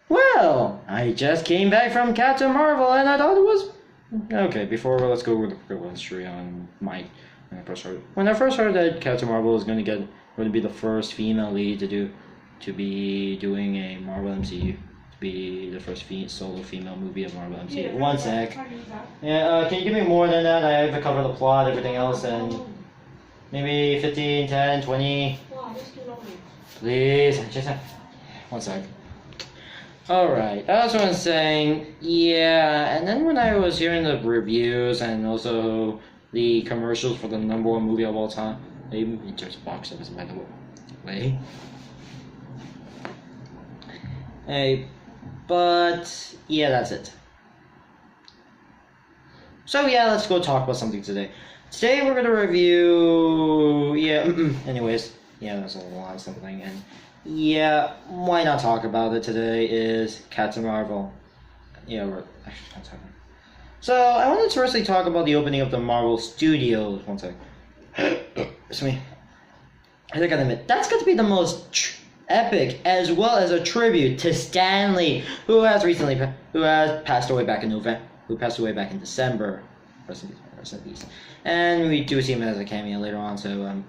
Well, I just came back from Captain Marvel and I thought it was... Okay, let's go with the quick history on when I first heard that Captain Marvel was going to be the first female lead to be doing a Marvel MCU, to be the first solo female movie of Marvel MCU. Yeah, one sec. Yeah, can you give me more than that? I have to cover the plot, everything else, and maybe 15, 10, 20. Please, just one sec. Alright, that's what I'm saying. Yeah, and then when I was hearing the reviews and also the commercials for the #1 movie of all time, even in terms of box office, by the way. Hey, but yeah, that's it. So yeah, let's go talk about something today. Today we're gonna review. Anyways, yeah, that's a lot of something, and yeah, why not talk about it today? Is Captain Marvel. Yeah, we're actually not talking. So I wanted to firstly talk about the opening of the Marvel Studios. One sec. It's me. I gotta admit, that's got to be the most epic, as well as a tribute to Stan Lee, who has passed away back in November, who passed away back in December. Rest in peace. And we do see him as a cameo later on. So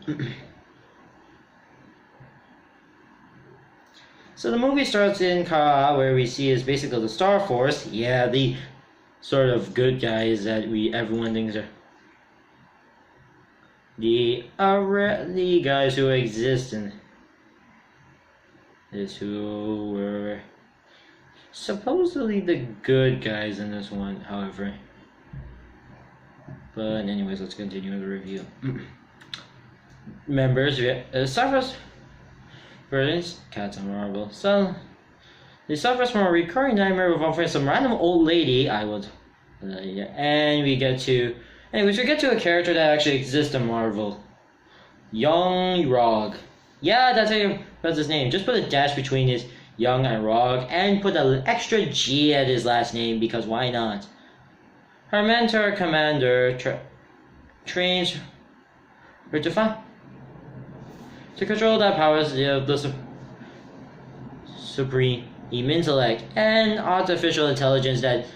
So the movie starts in Ka, where we see is basically the Star Force. Yeah, the sort of good guys that everyone thinks are the guys who exist in this, who were supposedly the good guys in this one, however. But anyways, let's continue with the review. Members, Star Force versions, Captain Marvel. So, he suffers from a recurring nightmare involving some random old lady. And we get to a character that actually exists in Marvel. Yung-Rog. Yeah, that's how you pronounce his name. Just put a dash between his Young and Rog, and put an extra G at his last name, because why not? Her mentor, Commander, trains her to control that powers of the supreme intellect and artificial intelligence that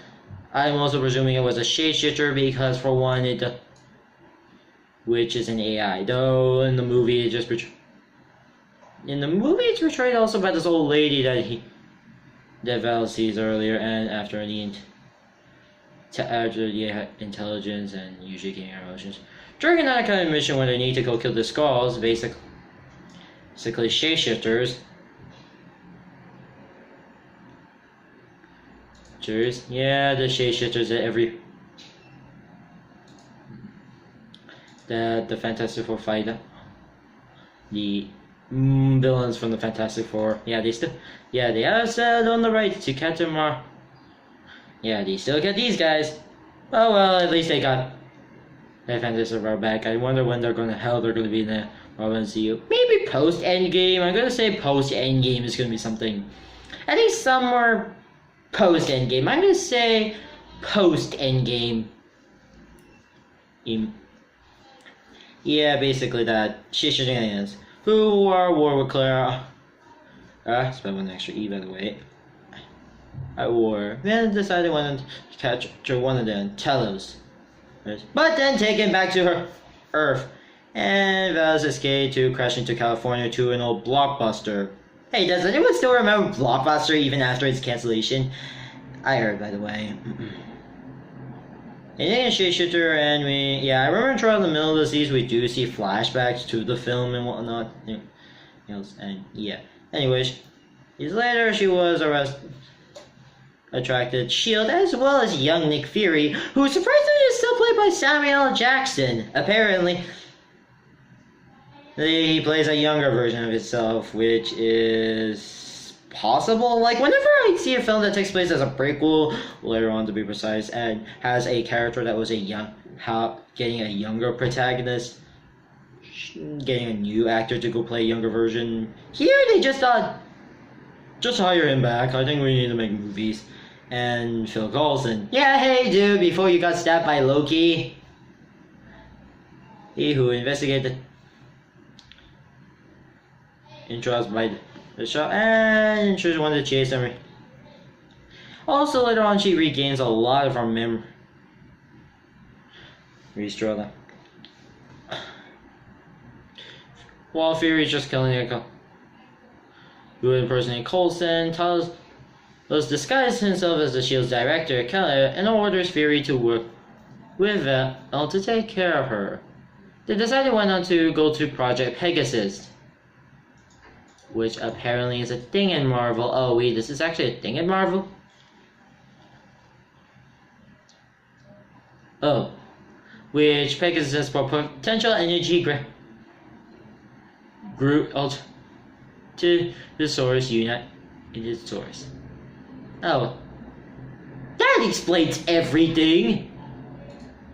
I'm also presuming it was a shapeshifter, because for one, which is an AI. Though in the movie it's portrayed also by this old lady that Val sees earlier, and after the intelligence and usually getting emotions. During that kind of mission when they need to go kill the Skrulls, basically shapeshifters. Yeah, the shapeshifters that the Fantastic Four fight. The villains from the Fantastic Four. Yeah, they are still on the right to Captain Marvel. Yeah, they still get these guys. Oh well, at least they got that Fantastic Four back. I wonder when they're gonna be in the Marvel MCU. Maybe post Endgame. I'm gonna say post Endgame is gonna be something. I think somewhere post Endgame. I'm gonna say post Endgame. Yeah, basically that. Shenanigans. Who are war with Clara? Spell one extra E by the way. At war. Then decided wanted to capture one of them, Telos. But then taken back to her Earth. And Val's escaped to crash into California to an old Blockbuster. Hey, does anyone still remember Blockbuster even after its cancellation? I heard, by the way. And shapeshifter, and I remember throughout the middle of the season we do see flashbacks to the film and whatnot. And yeah. Anyways, years later she was attracted Shield as well as young Nick Fury, who surprisingly is still played by Samuel L. Jackson. Apparently, he plays a younger version of himself, which is possible. Like, whenever I see a film that takes place as a prequel, later on to be precise, and has a character that was getting a younger protagonist, getting a new actor to go play a younger version, here they just thought, just hire him back. I think we need to make movies. And Phil Coulson, yeah, hey dude, before you got stabbed by Loki, he who investigated intros by the show and intros wanted to chase him. Also, later on, she regains a lot of her memory. Restore them. While Fury is just killing a who impersonates Coulson, Talos disguises himself as the Shield's director, Keller, and orders Fury to work with Val to take care of her. They decided why not to go to Project Pegasus, which apparently is a thing in Marvel. Oh wait, this is actually a thing in Marvel? Oh. Which Pegasus for potential energy group to the source unit in its source. Oh. That explains everything!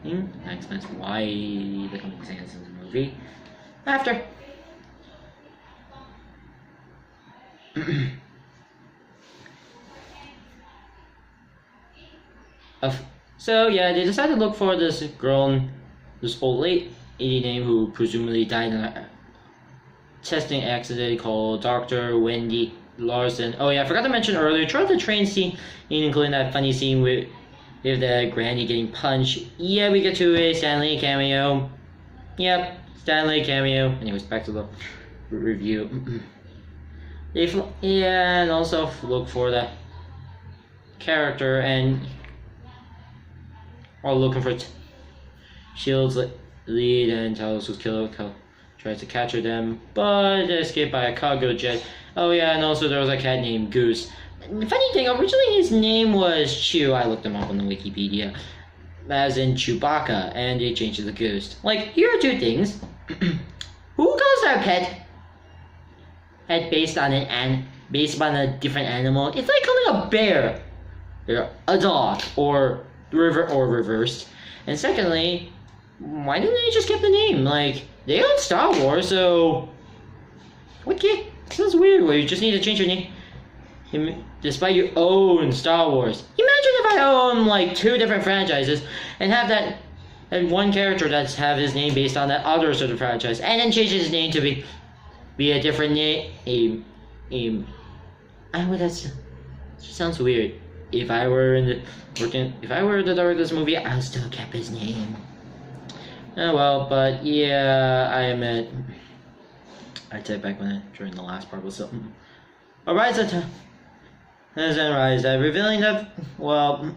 That explains why the coming scenes in the movie. After. So yeah, they decided to look for this girl, this old lady name who presumably died in a testing accident called Dr. Wendy Larson. Oh yeah, I forgot to mention earlier, throughout the train scene, including that funny scene with the granny getting punched. Yeah, we get to a Stan Lee cameo. Yep, Stan Lee cameo. Anyways, back to the review. Yeah, and also look for the character and while looking for Shield's lead, and Talos was killed. Tries to capture them, but they escaped by a cargo jet. Oh yeah, and also there was a cat named Goose. Funny thing, originally his name was Chew. I looked him up on the Wikipedia, as in Chewbacca, and they changed it to Goose. Like, here are two things. Who calls their pet based on a different animal? It's like calling a bear a dog, or reversed. And secondly, why didn't they just get the name? Like, they own Star Wars, so what kid? Sounds weird. Where you just need to change your name despite you own Star Wars. Imagine if I own like 2 different franchises and have that and one character that's have his name based on that other sort of franchise, and then change his name to be a different name. That sounds weird. If I were the director of this movie, I would still kept his name. Oh well, but yeah, I admit, I take back during the last part was something. Alright, so Rise, revealing that, well,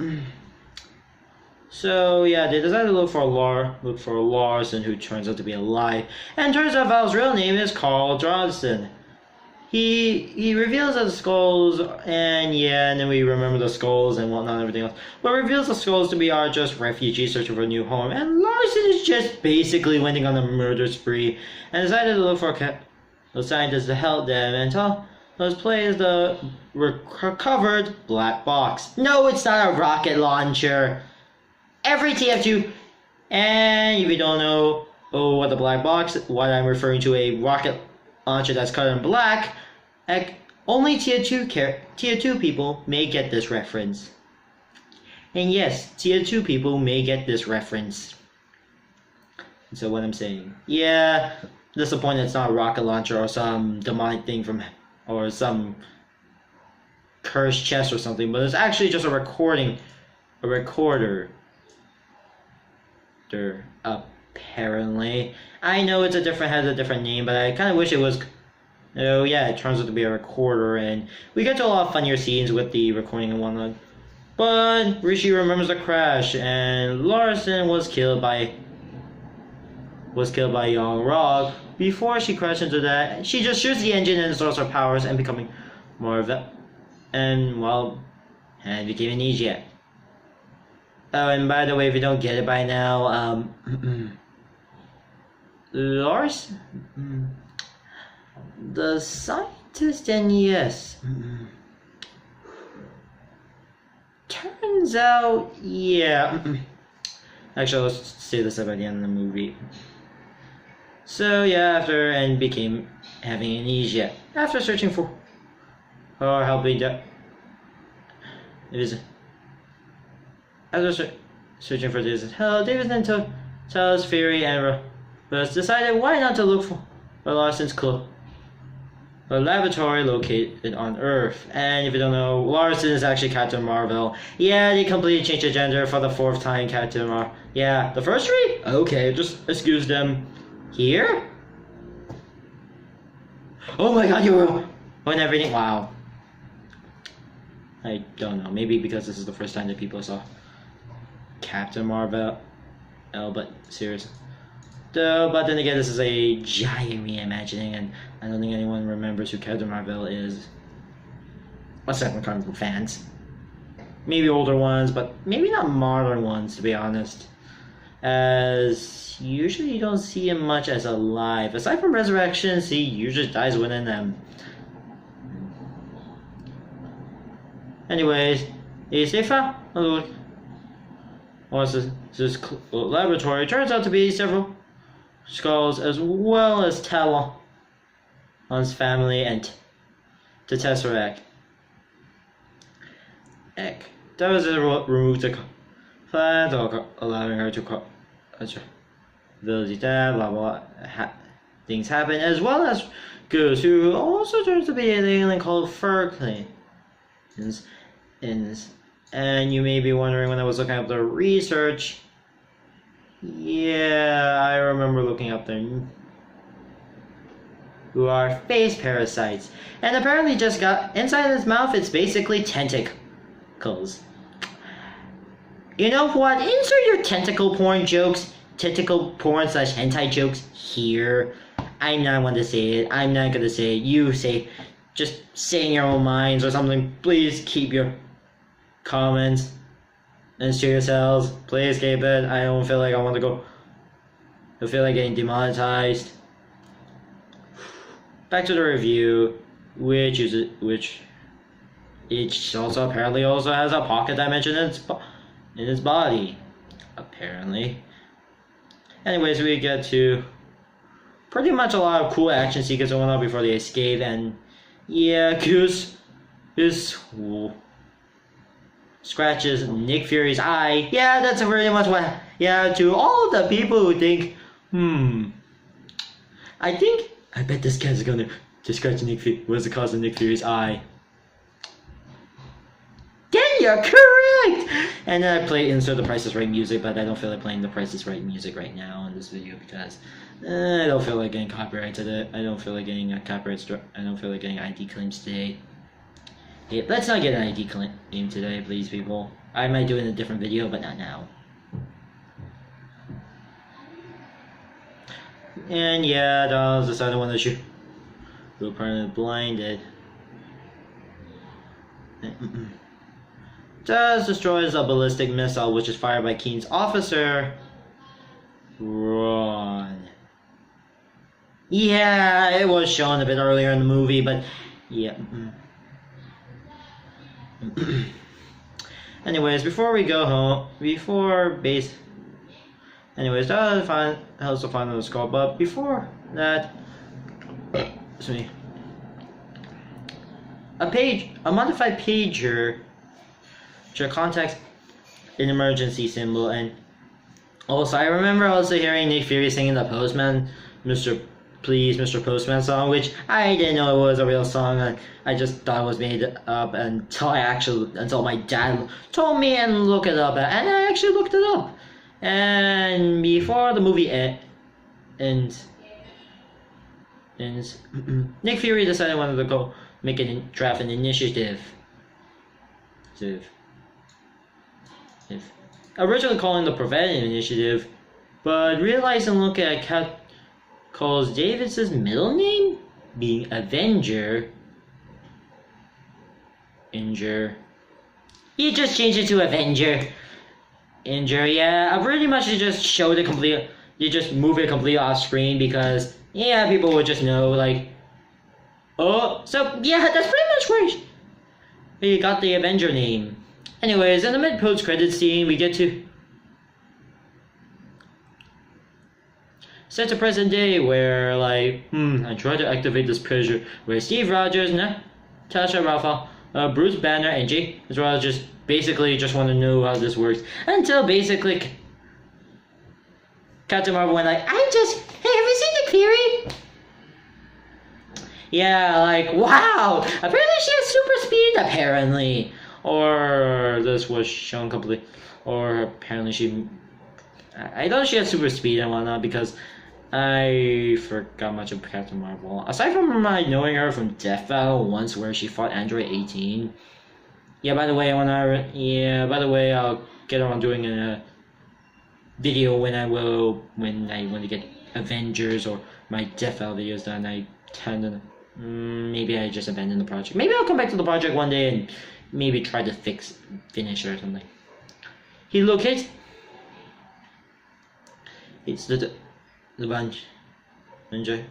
so yeah, they decided to look for Larson, who turns out to be alive, and turns out Val's real name is Carl Johnson. He reveals that the skulls, and then we remember the skulls and whatnot and everything else, but reveals the skulls to be are just refugees searching for a new home, and Larson is just basically went on a murder spree, and decided to look for the scientists to help them, and let's play as the recovered black box. No, it's not a rocket launcher. Every TF2, and if you don't know what the black box, what I'm referring to, a rocket launcher that's covered in black, only tier 2 people may get this reference. And yes, tier 2 people may get this reference. So what I'm saying, yeah, disappointed it's not a rocket launcher or some demonic thing or some cursed chest or something, but it's actually just a recorder. Apparently, I know it's has a different name, but I kind of wish it was. Oh yeah, it turns out to be a recorder, and we get to a lot of funnier scenes with the recording and whatnot. But Rishi remembers the crash, and Larson was killed by Young Rock. Before she crashed into that, she just shoots the engine and restores her powers, and becoming more of that, and became amnesia. Oh, and by the way, if you don't get it by now, Lars, the scientist, and yes, turns out, yeah. Actually, let's say this about the end of the movie. So yeah, after became having amnesia. After searching for or helping after searching for this hell, Davis then tells Fury and Rose decided why not to look for Larson's a laboratory located on Earth. And if you don't know, Larson is actually Captain Marvel. Yeah, they completely changed the gender for the 4th time Captain Marvel. Yeah, the first 3? Okay, just excuse them. Here? Oh my god, you were on everything. Wow. I don't know. Maybe because this is the first time that people saw Captain Marvel. Oh, but seriously. But then again, this is a giant reimagining, and I don't think anyone remembers who Captain Marvel is. Aside from comic book fans. Maybe older ones, but maybe not modern ones, to be honest. As usually you don't see him much as alive. Aside from resurrections, he usually dies within them. Anyways, they found this laboratory turns out to be several skulls as well as Talon's family and the Tesseract. Does remove the plant, allowing her to ability that blah blah things happen, as well as Goose, who also turns to be an alien called Furclane. And you may be wondering, when I was looking up the research, yeah, I remember looking up them, who are face parasites, and apparently just got inside his mouth. It's basically tentacles. You know what? Insert your tentacle porn jokes, tentacle porn / hentai jokes here. I'm not going to say it. I'm not going to say it. You say, just say in your own minds or something. Please keep your comments and to yourselves. Please keep it. I don't feel like I want to go. I feel like getting demonetized. Back to the review, which it also apparently also has a pocket dimension in its body, apparently. Anyways, we get to pretty much a lot of cool action sequences going on before they escape, and yeah, Goose is scratches Nick Fury's eye. Yeah, that's pretty much what. Yeah, to all the people who think, I bet this cat's gonna scratch Nick Fury. What's the cause of Nick Fury's eye? Then you're correct! And then I insert the Price is Right music, but I don't feel like playing the Price is Right music right now in this video because I don't feel like getting copyrighted. I don't feel like getting I don't feel like getting ID claims today. Hey, let's not get an ID claim today, please, people. I might do it in a different video, but not now. And yeah, that was the second one that who apparently blinded. Does destroys a ballistic missile which is fired by Keen's officer. Ron. Yeah, it was shown a bit earlier in the movie, but yeah. Anyways, before we go home, anyways, that helps to find the skull, but before that, excuse me, a modified pager contacts an emergency symbol, and also I remember also hearing Nick Fury singing the Postman, Mr. Please, Mr. Postman song, which I didn't know it was a real song, and I just thought it was made up until my dad told me and looked it up, and I actually looked it up. And before the movie ends, Nick Fury decided he wanted to go make draft an initiative. Originally calling the Preventive Initiative, but realizing looking at Cat calls Davis's middle name being Avenger. He just changed it to Avenger. Yeah, pretty much you just showed it complete. You just move it completely off screen because yeah, people would just know like. Oh, so yeah, that's pretty much where you got the Avenger name. Anyways, in the mid-post credit scene, we get to set to present day where like I try to activate this pressure where Steve Rogers, Natasha Raphael, Bruce Banner, and Jake as well just basically just want to know how this works until basically Captain Marvel went like, hey, have you seen Nick Fury? Yeah, like, wow! Apparently she has super speed, apparently. Or this was shown completely. Or apparently she. I thought she had super speed and whatnot because I forgot much of Captain Marvel. Aside from my knowing her from Death Battle once where she fought Android 18. Yeah, by the way, I'll get around doing a video when I want to get Avengers or my Death Battle videos done. I tend to maybe I just abandon the project. Maybe I'll come back to the project one day and maybe try to finish it or something. He locates. It's the bunch. Enjoy.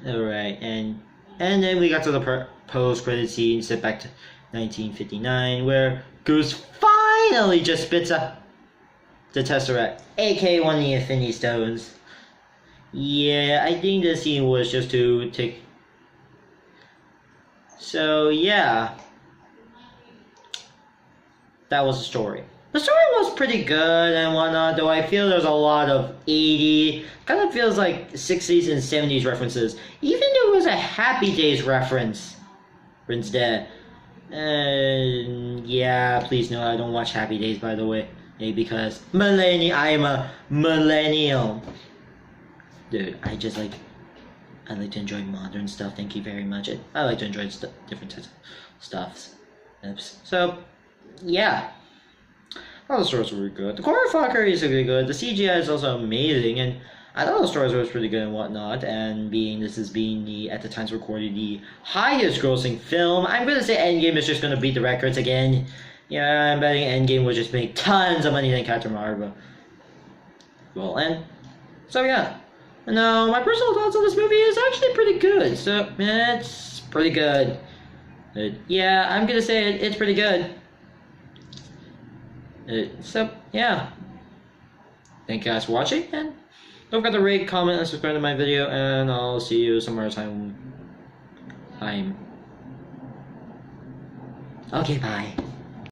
Alright, and then we got to the post-credit scene, set back to 1959, where Goose finally just spits up the Tesseract, aka one of the Infinity Stones. Yeah, I think this scene was just to take. So yeah, that was the story. The story was pretty good and whatnot, though I feel there's a lot of 80s, kind of feels like 60s and 70s references. Even there was a Happy Days reference. There. Yeah, please no, I don't watch Happy Days, by the way. Because I'm a millennial. Dude, I like to enjoy modern stuff, thank you very much. I like to enjoy different types of stuffs. So, yeah. All the stories were good. The choreography is really good. The CGI is also amazing, and I thought the stories were pretty good and whatnot. And this is being the at the times recorded the highest grossing film, I'm gonna say Endgame is just gonna beat the records again. Yeah, I'm betting Endgame will just make tons of money than Captain Marvel. Well, and so yeah. No, my personal thoughts on this movie is actually pretty good. So it's pretty good. Yeah, I'm gonna say it's pretty good. So, yeah. Thank you guys for watching, and don't forget to rate, comment, and subscribe to my video, and I'll see you some other time. Okay, bye.